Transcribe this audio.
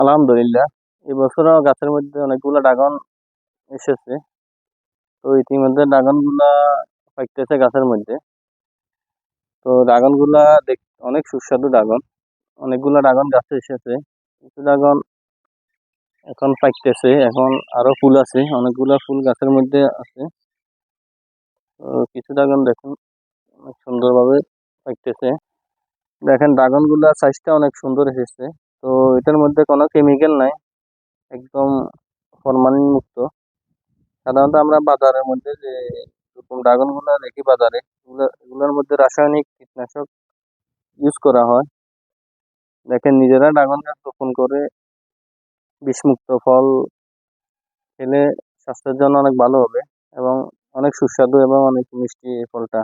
আলহামদুলিল্লাহ, এবছরও গাছের মধ্যে অনেকগুলো ড্রাগন এসেছে। তো ইতিমধ্যে ড্রাগন গুলা পাকতেছে গাছের মধ্যে। তো ড্রাগন গুলা অনেক সুস্বাদু ড্রাগন। অনেকগুলা ড্রাগন গাছে এসেছে, কিছু ড্রাগন এখন পাকতেছে, এখন আরো ফুল আছে, অনেকগুলা ফুল গাছের মধ্যে আছে। তো কিছু ড্রাগন দেখুন অনেক সুন্দরভাবে পাকতেছে। দেখেন ড্রাগন গুলা সাইজটা অনেক সুন্দর এসেছে। তো এটার মধ্যে কোনো কেমিক্যাল নাই, একদম ফরমালিন মুক্ত। সাধারণত আমরা বাজারের মধ্যে যে এরকম ড্রাগন গুলা দেখি বাজারে, এগুলোর মধ্যে রাসায়নিক কীটনাশক ইউজ করা হয়। দেখেন নিজেরা ড্রাগন গাছ রোপণ করে বিষমুক্ত ফল খেলে স্বাস্থ্যের জন্য অনেক ভালো হবে এবং অনেক সুস্বাদু এবং অনেক মিষ্টি এই ফলটা।